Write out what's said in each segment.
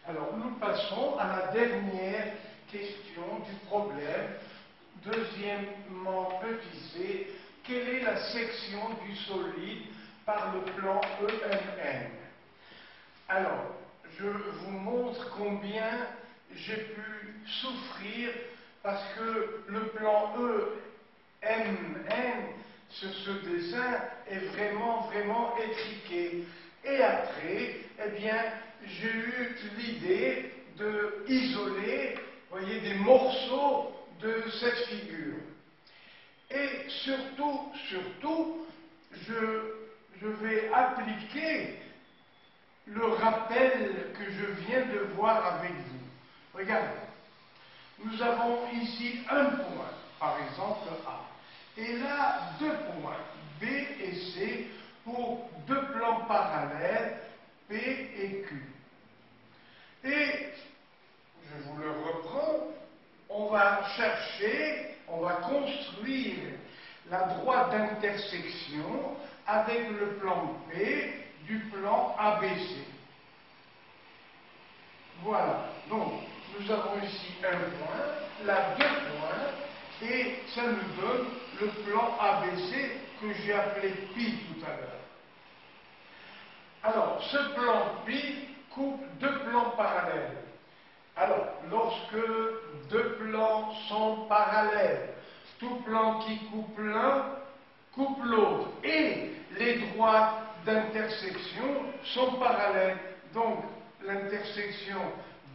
Alors, nous passons à la dernière question du problème. Deuxièmement, petit c, quelle est la section du solide par le plan EMN? Alors, je vous montre combien j'ai pu souffrir parce que le plan EMN, ce dessin est vraiment étriqué. Et après, eh bien, j'ai eu l'idée de isoler, voyez, des morceaux de cette figure. Et surtout, je vais appliquer le rappel que je viens de voir avec vous. Regardez, nous avons ici un point, par exemple A, et là deux points, B et C, pour deux plans parallèles, P et Q. Et, je vous le reprends, on va chercher, on va construire la droite d'intersection avec le plan P du plan ABC. Voilà, donc nous avons ici un point, là deux points, et ça nous donne le plan ABC que j'ai appelé pi tout à l'heure. Alors, ce plan pi coupe deux plans parallèles. Alors, lorsque deux plans sont parallèles, tout plan qui coupe l'un coupe l'autre, et les droites d'intersection sont parallèles. Donc, l'intersection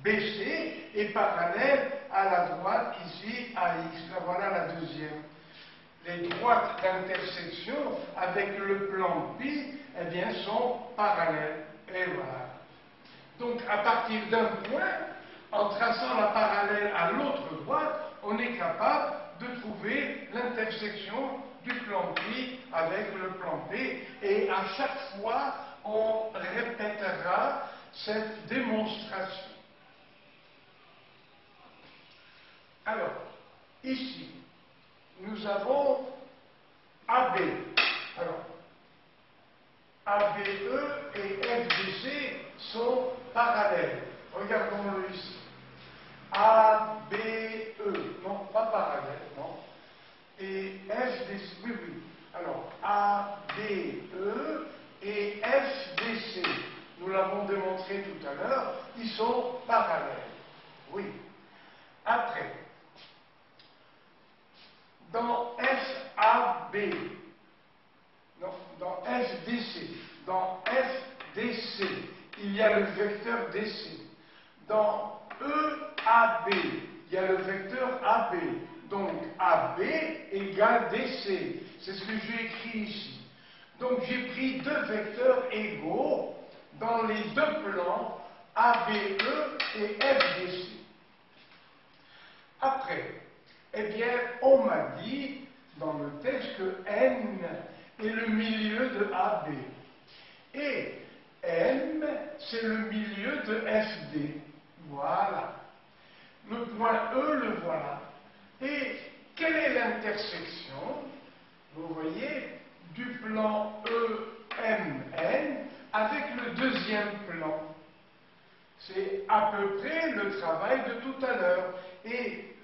BC est parallèle à la droite ici AX. Là, voilà la deuxième. Les droites d'intersection avec le plan pi, eh bien, sont parallèles. Et voilà. Donc, à partir d'un point, en traçant la parallèle à l'autre droite, on est capable de trouver l'intersection du plan pi avec le plan P. Et à chaque fois, on répétera cette démonstration. Alors, ici, nous avons AB. Alors, ABE et FDC sont parallèles. Regardons-le ici. ABE, non, pas parallèle, non. Et FDC, oui. Alors, ABE et FDC, nous l'avons démontré tout à l'heure, ils sont parallèles. Oui. Après, dans FAB, non, dans FDC, il y a le vecteur DC. Dans EAB, il y a le vecteur AB. Donc AB égale DC. C'est ce que j'ai écrit ici. Donc j'ai pris deux vecteurs égaux dans les deux plans ABE et FDC. Après, eh bien, on m'a dit dans le texte que N est le milieu de AB. Et M, c'est le milieu de FD. Voilà. Le point E, le voilà. Et quelle est l'intersection, vous voyez, du plan EMN avec le deuxième plan? C'est à peu près le travail de tout à l'heure. Et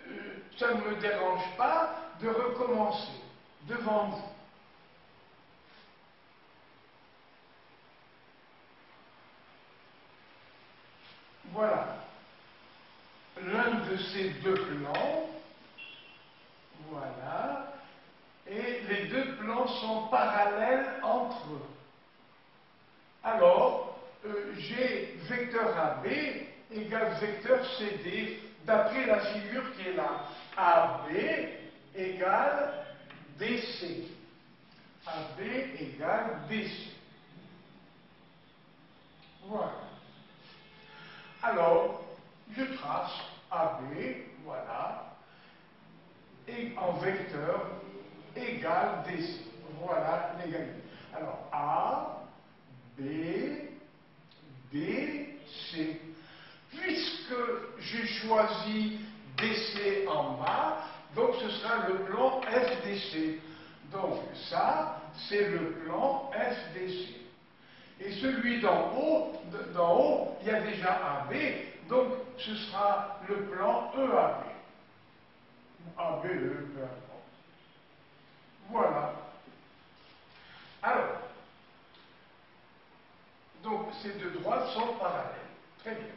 ça ne me dérange pas de recommencer devant vous. Voilà. L'un de ces deux plans, voilà, et les deux plans sont parallèles entre eux. Alors, j'ai vecteur AB égale vecteur CD d'après la figure qui est là. AB égale DC. AB égale DC. Voilà. Alors, je trace AB, voilà, et en vecteur égale DC. Voilà l'égalité. Alors, A, B, D, C. Puisque j'ai choisi DC en bas, donc ce sera le plan FDC. Donc ça, c'est le plan FDC. Et celui d'en haut, il y a déjà AB, Donc, ce sera le plan EAB. Ou ABE, peu importe. Voilà. Alors, donc ces deux droites sont parallèles. Très bien.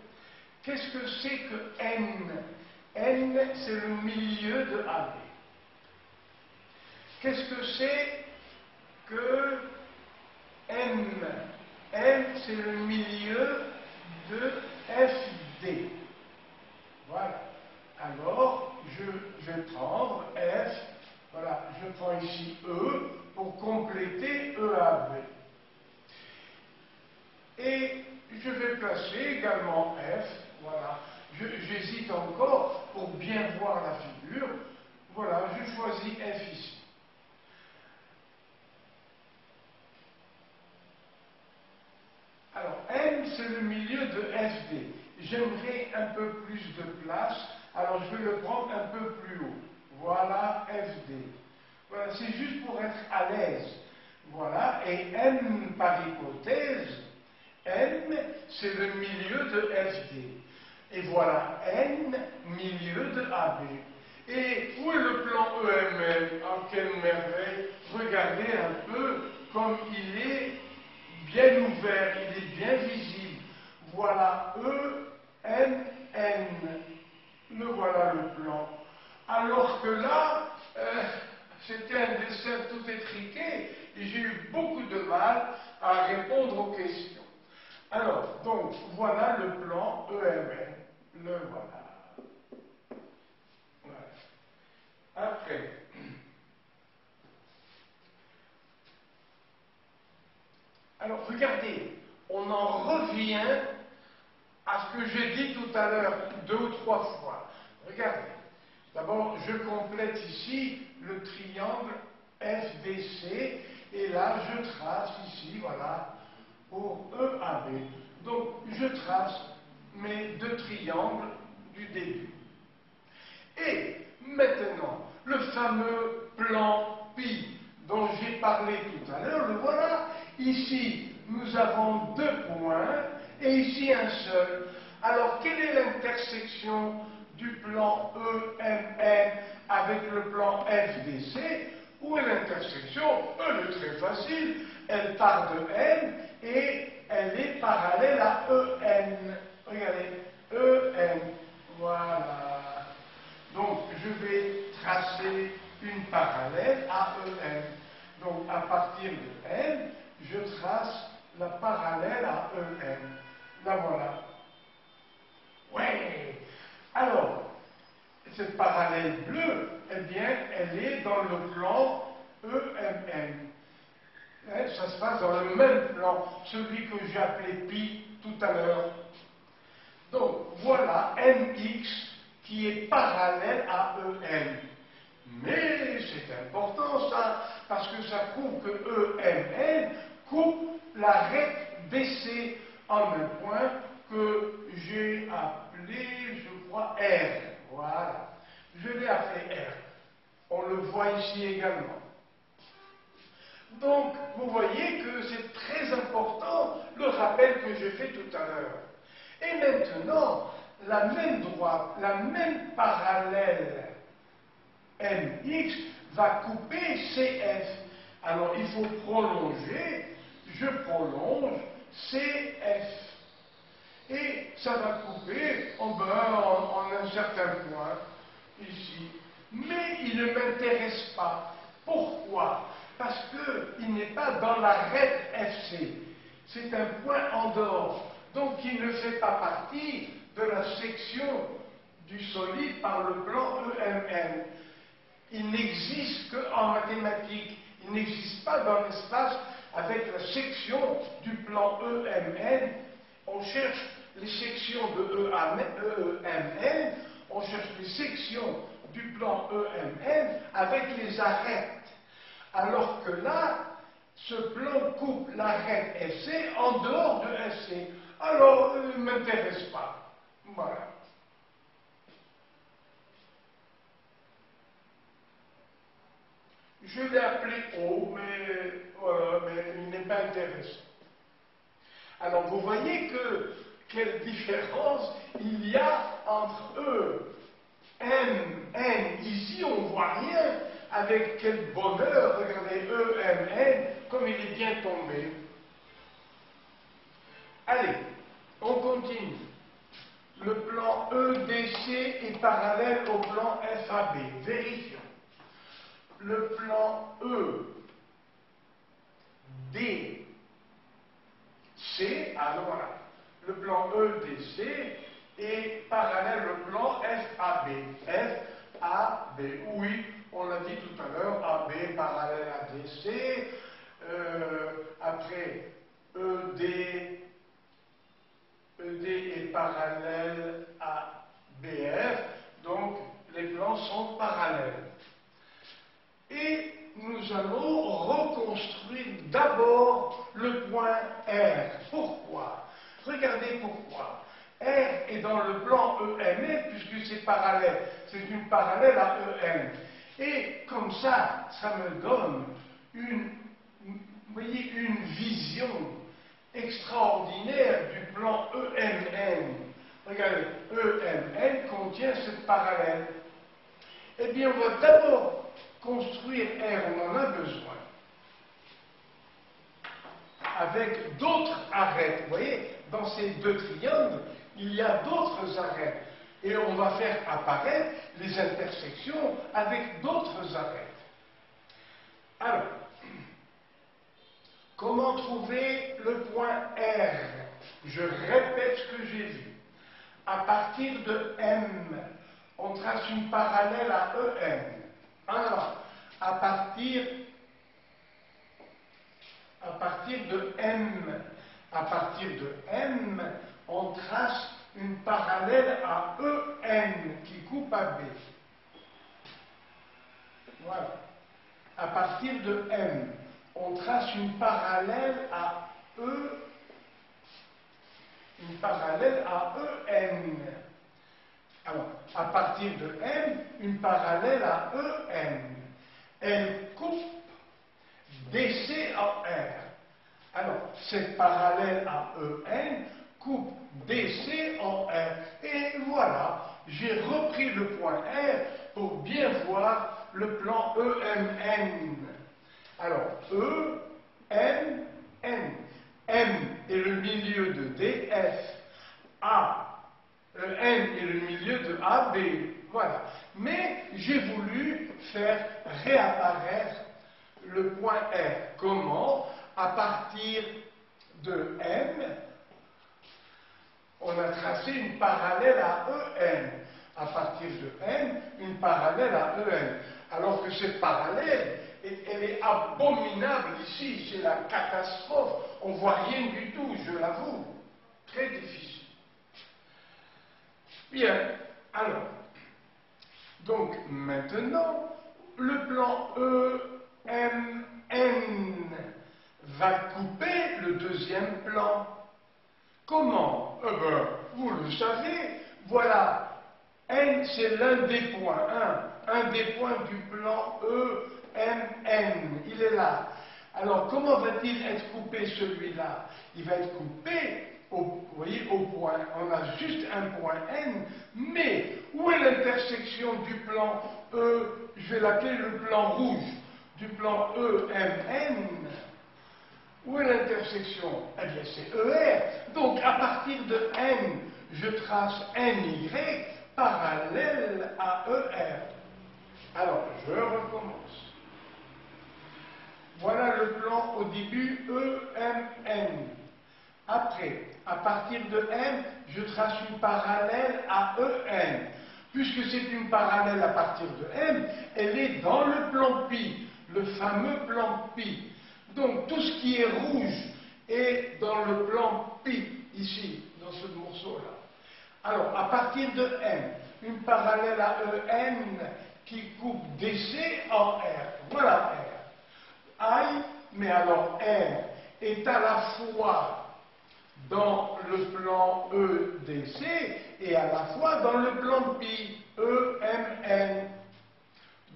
Qu'est-ce que c'est que N? N, c'est le milieu de AB. Qu'est-ce que c'est que M? M, c'est le milieu de FD. Voilà. Alors, je vais prendre F, voilà, je prends ici E pour compléter EAB. Et je vais placer également F, voilà. J'hésite encore pour bien voir la figure. Voilà, je choisis F ici. Alors, M, c'est le milieu de FD. J'aimerais un peu plus de place, alors je vais le prendre un peu plus haut. Voilà FD. Voilà, c'est juste pour être à l'aise. Voilà, et M par hypothèse, M, c'est le milieu de FD. Et voilà, N, milieu de AB. Et où est le plan EMN? Oh, quelle merveille! Regardez un peu comme il est bien ouvert, il est bien visible. Voilà E, N, N. Le voilà le plan. Alors que là, c'était un dessin tout étriqué et j'ai eu beaucoup de mal à répondre aux questions. Alors, donc, voilà le plan EMN. Le voilà. Voilà. Après, alors regardez, on en revient à ce que j'ai dit tout à l'heure, 2 ou 3 fois. Regardez. D'abord, je complète ici le triangle FDC, et là, je trace ici, voilà, pour EAB. Donc, je trace mes deux triangles du début. Et maintenant, le fameux plan pi dont j'ai parlé tout à l'heure, le voilà. Ici, nous avons 2 points et ici un seul. Alors, quelle est l'intersection du plan EMN avec le plan FDC? Où est l'intersection? Elle est très facile. Elle part de N et elle est parallèle à EN. Regardez, EN. Voilà. Donc, je vais tracer une parallèle à EN. Donc, à partir de N, je trace la parallèle à EN. La voilà. Ouais. Alors, cette parallèle bleue, eh bien, elle est dans le plan EMN. Ça se passe dans le même plan, celui que j'ai appelé pi tout à l'heure. Donc, voilà MX qui est parallèle à EM. Mais c'est important ça, parce que ça prouve que EMN coupe l'arête BC en un point que j'ai appelé, je crois, R. Voilà. Je l'ai appelé R. On le voit ici également. Donc, vous voyez que c'est très important le rappel que j'ai fait tout à l'heure. Et maintenant, la même droite, la même parallèle MX va couper CF. Alors, il faut prolonger. Je prolonge CF. Et ça va couper en un certain point, ici. Mais il ne m'intéresse pas. Pourquoi? Parce qu'il n'est pas dans l'arête FC. C'est un point en dehors. Donc il ne fait pas partie de la section du solide par le plan EMN. Il n'existe qu'en mathématiques. Il n'existe pas dans l'espace avec la section du plan EMN. On cherche les sections de EMN, on cherche les sections du plan EMN avec les arêtes. Alors que là, ce plan coupe l'arête FC en dehors de FC. Alors, il ne m'intéresse pas. Voilà. Je l'ai appelé O, mais il n'est pas intéressant. Alors, vous voyez que quelle différence il y a entre eux. M, N, ici on ne voit rien. Avec quel bonheur, regardez, E, M, N, comme il est bien tombé. Allez, on continue. Le plan EDC est parallèle au plan FAB. Vérifions. Le plan EDC, alors voilà, le plan EDC est parallèle au plan FAB. FAB, oui, on l'a dit tout à l'heure, AB parallèle à DC, après ED est parallèle à BF, donc les plans sont parallèles. Et nous allons reconstruire d'abord le point R. Pourquoi? Regardez pourquoi. R est dans le plan EM, puisque c'est parallèle. C'est une parallèle à EM. Et comme ça, ça me donne une vision extraordinaire du plan EMN. Regardez, EMN contient cette parallèle. Eh bien, on va d'abord construire R, on en a besoin, avec d'autres arêtes. Vous voyez, dans ces deux triangles, il y a d'autres arêtes. Et on va faire apparaître les intersections avec d'autres arêtes. Alors, comment trouver le point R? Je répète ce que j'ai vu. À partir de M, on trace une parallèle à EM. Alors, à partir de M, on trace une parallèle à EN qui coupe à B. Voilà. À partir de M, on trace une parallèle à EN. Alors, à partir de M, une parallèle à EN. Elle coupe DC en R. Alors, cette parallèle à EN coupe DC en R. Et voilà, j'ai repris le point R pour bien voir le plan EMN. Alors, E, M, N. M est le milieu de DF. N est le milieu de AB. Voilà. Mais j'ai voulu faire réapparaître le point R. Comment? À partir de M, on a tracé une parallèle à EN. À partir de N, une parallèle à EN. Alors que cette parallèle, elle est abominable ici, c'est la catastrophe. On ne voit rien du tout, je l'avoue. Très difficile. Bien, alors, donc maintenant, le plan EMN va couper le deuxième plan. Comment? Eh bien, vous le savez, voilà, N c'est l'un des points, un des points du plan EMN, il est là. Alors, comment va-t-il être coupé celui-là? Il va être coupé, vous voyez, au point, on a juste un point N, mais où est l'intersection du plan E, je vais l'appeler le plan rouge, du plan EMN? Où est l'intersection? Eh bien, c'est ER. Donc, à partir de N, je trace NY parallèle à ER. Alors, je recommence. Voilà le plan au début EMN. Après, à partir de M, je trace une parallèle à EN. Puisque c'est une parallèle à partir de M, elle est dans le plan pi, le fameux plan pi. Donc tout ce qui est rouge est dans le plan pi, ici, dans ce morceau-là. Alors, à partir de M, une parallèle à EN qui coupe DC en R. Voilà R. I, mais alors R est à la fois dans le plan EDC et à la fois dans le plan pi, EMN.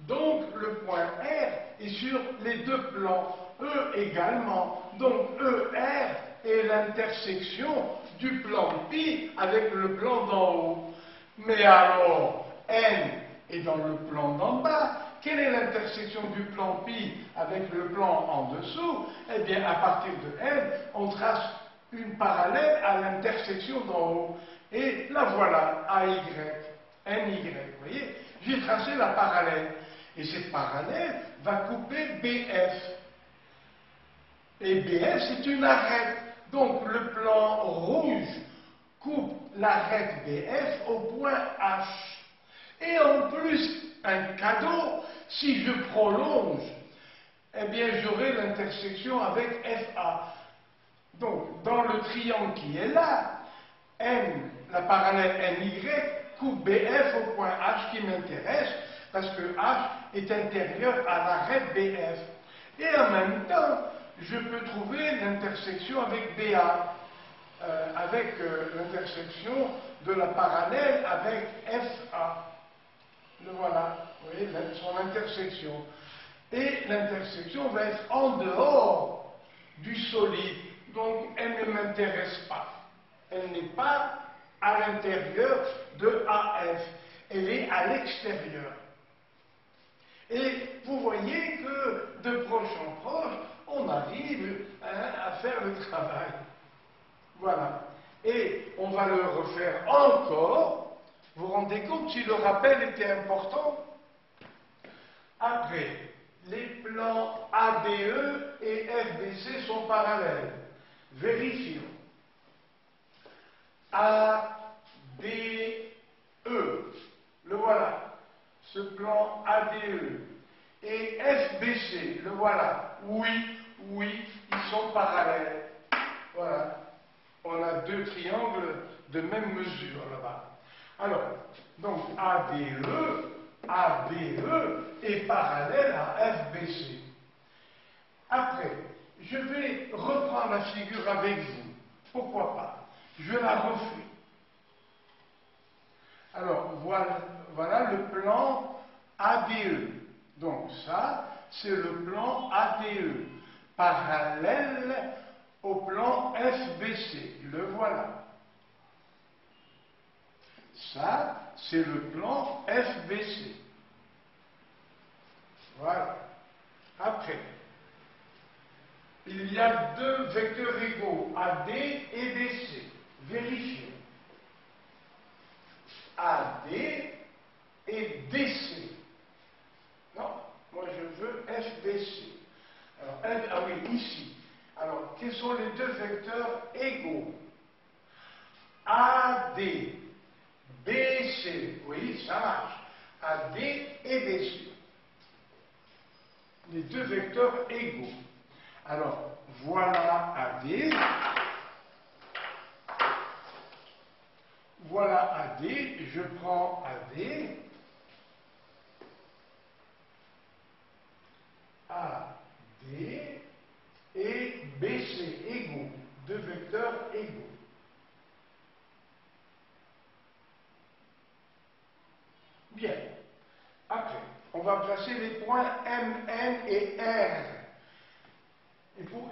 Donc le point R est sur les deux plans, E également. Donc ER est l'intersection du plan pi avec le plan d'en haut. Mais alors, n est dans le plan d'en bas. Quelle est l'intersection du plan pi avec le plan en dessous? Eh bien, à partir de n, on trace une parallèle à l'intersection d'en haut. Et la voilà, AY, NY. Vous voyez, j'ai tracé la parallèle. Et cette parallèle va couper BF. Et BF, c'est une arête. Donc, le plan rouge coupe l'arête BF au point H. Et en plus, un cadeau, si je prolonge, eh bien, j'aurai l'intersection avec FA. Donc, dans le triangle qui est là, N, la parallèle NY, coupe BF au point H qui m'intéresse, parce que H est intérieur à l'arête BF. Et en même temps, je peux trouver l'intersection avec BA, avec l'intersection de la parallèle avec FA. Le voilà, vous voyez, son intersection. Et l'intersection va être en dehors du solide, donc elle ne m'intéresse pas. Elle n'est pas à l'intérieur de AF, elle est à l'extérieur. Et vous voyez que de proche en proche, on arrive à faire le travail. Voilà. Et on va le refaire encore. Vous vous rendez compte si le rappel était important? Après, les plans ADE et FBC sont parallèles. Vérifions. ADE, le voilà. Ce plan ADE et FBC, le voilà. Oui, oui, ils sont parallèles. Voilà. On a deux triangles de même mesure là-bas. Alors, donc ADE est parallèle à FBC. Après, je vais reprendre la figure avec vous. Pourquoi pas? Je la refais. Alors, voilà le plan ADE. Donc ça, c'est le plan ADE, parallèle au plan FBC. Le voilà. Ça, c'est le plan FBC. Voilà. Après, il y a deux vecteurs égaux, AD et BC. Vérifions. AD et DC. Non, moi je veux FBC. Alors, ah oui, ici. Alors, quels sont les deux vecteurs égaux? AD, BC. Oui, ça marche. AD et BC. Les deux vecteurs égaux. Alors, voilà AD. Voilà AD. Je prends AD. AD et BC égaux. Deux vecteurs égaux. Bien. Après, on va placer les points M, N et R.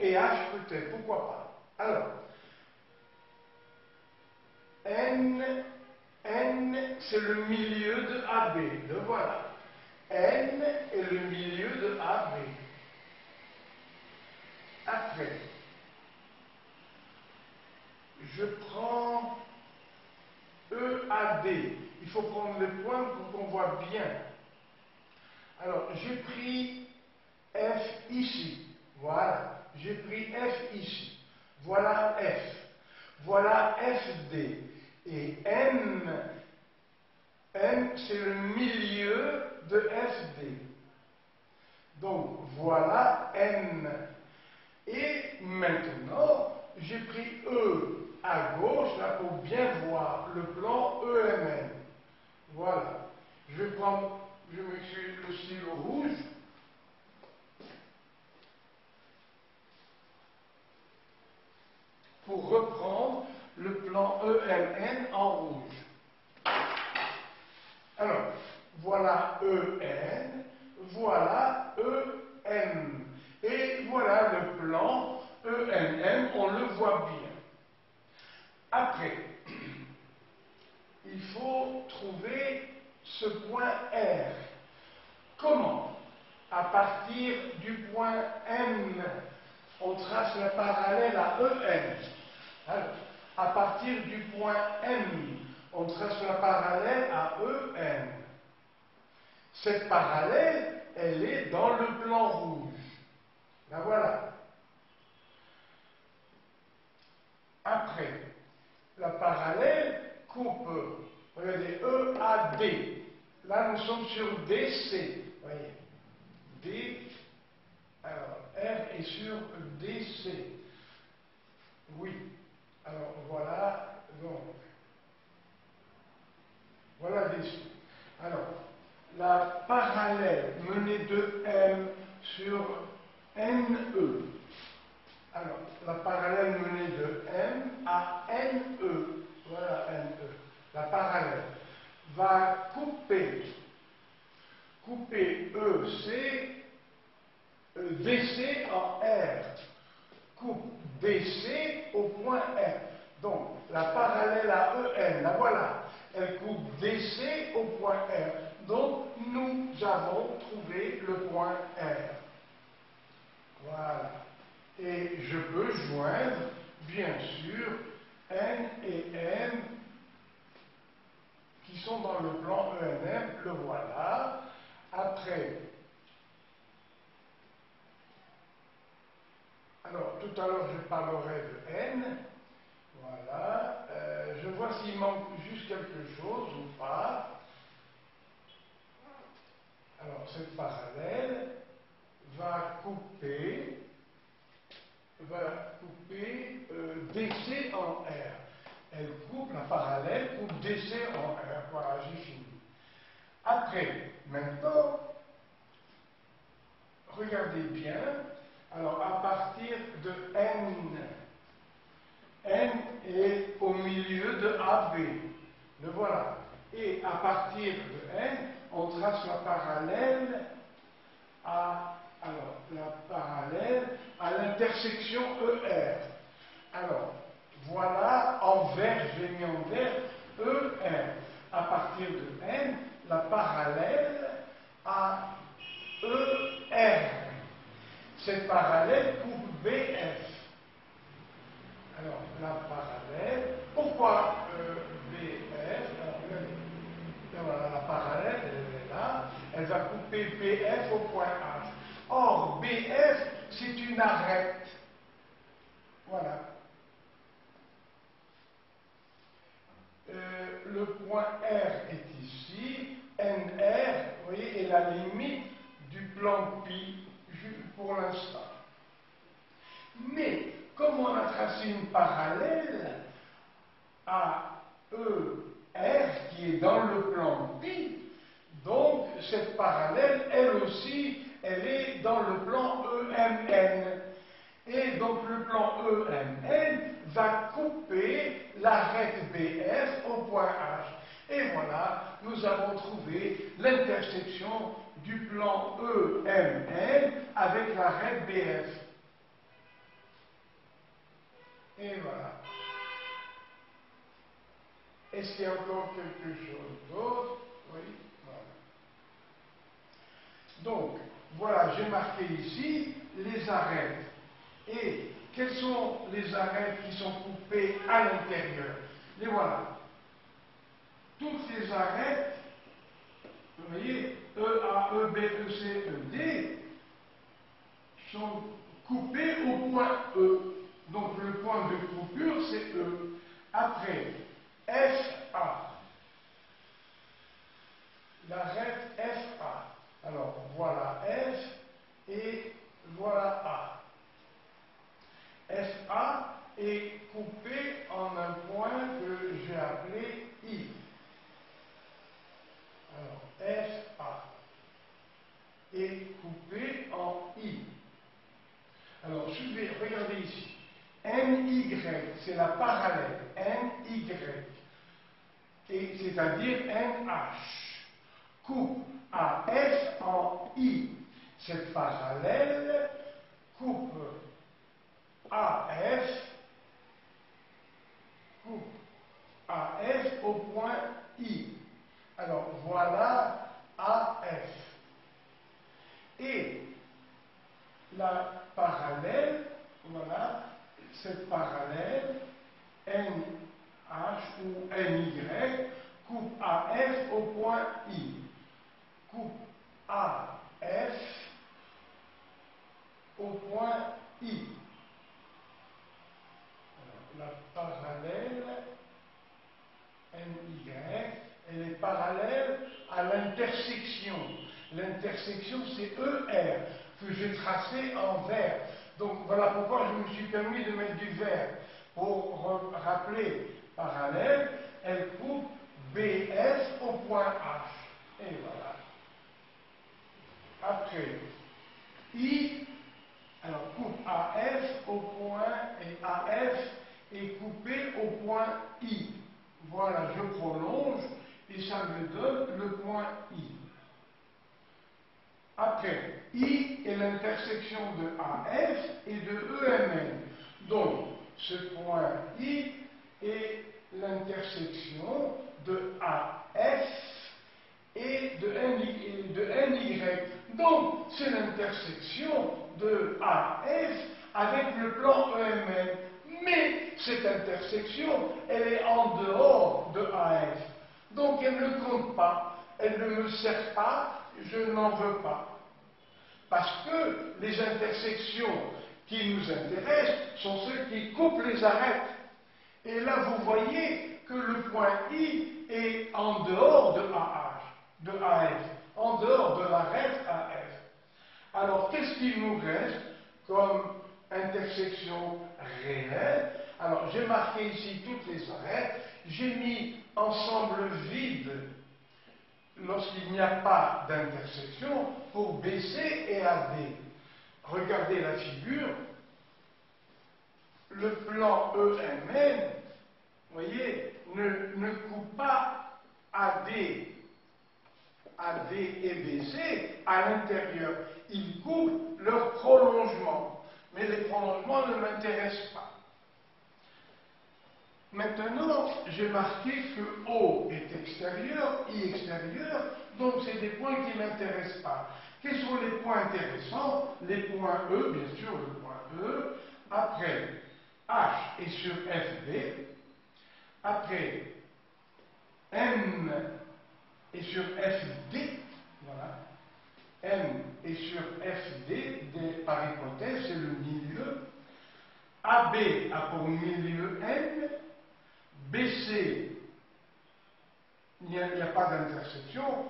Et H peut-être, pourquoi pas. Alors, N, c'est le milieu de AB. Le voilà. N est le milieu de AB. Après, je prends EAD. Il faut prendre les points pour qu'on voit bien. Alors, j'ai pris F ici. Voilà. J'ai pris F ici. Voilà F. Voilà FD. Et M, c'est le milieu de FD. Donc, voilà M. Et maintenant, j'ai pris E à gauche, là, pour bien voir le plan EMN. Voilà. Je vais prendre, je m'excuse, le stylo rouge. Pour reprendre le plan EMN en rouge. Alors, voilà EN, voilà EM. Et voilà le plan ENM, on le voit bien. Après, il faut trouver ce point R. Comment? À partir du point M, on trace la parallèle à EN. Alors, à partir du point M, on trace la parallèle à EN. Cette parallèle, elle est dans le plan rouge. La voilà. Après, la parallèle coupe, regardez, EAD. Là, nous sommes sur DC. Voyez, D, alors R est sur DC. Oui. Alors, voilà, donc, voilà DC. Alors, la parallèle menée de M sur NE. Alors, la parallèle menée de M à NE, voilà NE, la parallèle, va couper EC, DC en R, coupe DC au point R. Donc, la parallèle à EN, la voilà, elle coupe DC au point R. Donc, nous avons trouvé le point R. Voilà. Et je peux joindre, bien sûr, N et M qui sont dans le plan ENM, le voilà. Après, alors tout à l'heure je parlerai de N, voilà. Je vois s'il manque juste quelque chose ou pas. Alors cette parallèle va couper DC en R. Elle coupe, la parallèle coupe DC en R. Voilà, j'ai fini. Après, maintenant, regardez bien. Alors, à partir de N, N est au milieu de AB. Le voilà. Et à partir de N, on trace la parallèle à, alors, la parallèle à l'intersection ER. Alors, voilà, en vert, j'ai mis en vert, ER. À partir de N, la parallèle à ER. Cette parallèle coupe BF. Alors, la parallèle, pourquoi BF? Alors, regardez, et voilà, la parallèle, elle est là, elle va couper BF au point H. Or, BF, c'est une arête. Voilà. Le point R est ici, NR, vous voyez, est la limite du plan pi pour l'instant. Mais, comme on a tracé une parallèle à ER qui est dans le plan pi, donc cette parallèle, elle aussi, elle est dans le plan EMN. Et donc le plan EMN va couper l'arête BF au point H. Et voilà, nous avons trouvé l'intersection du plan EMN avec l'arête BF. Et voilà. Est-ce qu'il y a encore quelque chose d'autre? Oui, voilà. Donc, voilà, j'ai marqué ici les arêtes. Et quelles sont les arêtes qui sont coupées à l'intérieur? Les voilà. Toutes les arêtes, vous voyez, E, A, E, B, E, C, E, D, sont coupées au point E. Donc le point de coupure, c'est E. Après, F, A. L'arête F, A. Alors, voilà F et voilà A. FA est coupé en un point que j'ai appelé I. Alors, FA est coupé en I. Alors, suivez, regardez ici. NY, c'est la parallèle. NY, et c'est-à-dire NH, coupe AF en I. Cette parallèle coupe AF coupe AF au point I. Alors voilà AF. Et la parallèle, voilà, cette parallèle NH ou NY coupe AF au point I. Coupe AF au point I. Alors, la parallèle NY, elle est parallèle à l'intersection. L'intersection, c'est ER, que j'ai tracé en vert. Donc voilà pourquoi je me suis permis de mettre du vert. Pour rappeler parallèle, elle coupe BF au point H. Et voilà. Après, I, alors coupe AF au point, et AF est coupé au point I. Voilà, je prolonge et ça me donne le point I. Après, I est l'intersection de AF et de EMN. Donc, ce point I est l'intersection de AF et de NY. Donc, c'est l'intersection de AF avec le plan EMN. Mais cette intersection, elle est en dehors de AF. Donc, elle ne compte pas, elle ne me sert pas, je n'en veux pas. Parce que les intersections qui nous intéressent sont celles qui coupent les arêtes. Et là, vous voyez que le point I est en dehors de AF, en dehors de l'arête AF. Alors, qu'est-ce qu'il nous reste comme intersection réelle? Alors, j'ai marqué ici toutes les arêtes, j'ai mis ensemble vide lorsqu'il n'y a pas d'intersection pour BC et AD. Regardez la figure, le plan EMN, vous voyez, ne coupe pas AD et BC à l'intérieur. Il coupe leur prolongement. Mais les prolongements ne m'intéressent pas. Maintenant, j'ai marqué que O est extérieur, I extérieur, donc c'est des points qui ne m'intéressent pas. Quels sont les points intéressants? Les points E, bien sûr, le point E. Après, H est sur FB. Après, M est sur FD. Voilà. M est sur FD, par hypothèse, c'est le milieu. AB a pour milieu N. BC, il n'y a pas d'intersection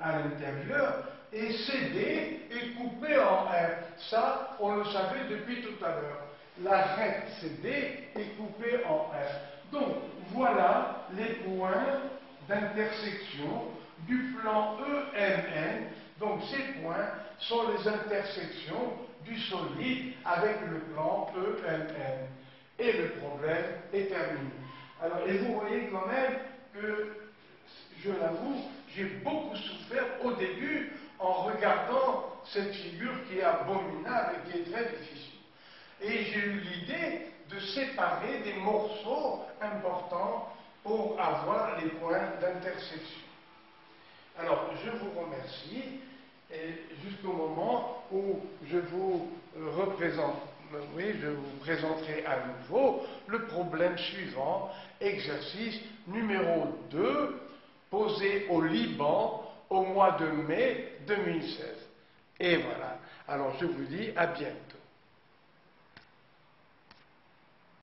à l'intérieur, et CD est coupé en R. Ça, on le savait depuis tout à l'heure. L'arête CD est coupée en R. Donc, voilà les points d'intersection du plan EMN. Donc, ces points sont les intersections du solide avec le plan EMN. Et le problème est terminé. Alors, et vous voyez quand même que, je l'avoue, j'ai beaucoup souffert au début en regardant cette figure qui est abominable et qui est très difficile. Et j'ai eu l'idée de séparer des morceaux importants pour avoir les points d'intersection. Alors, je vous remercie, et jusqu'au moment où je vous représente. Oui, je vous présenterai à nouveau le problème suivant, exercice numéro 2, posé au Liban au mois de mai 2016. Et voilà. Alors je vous dis à bientôt.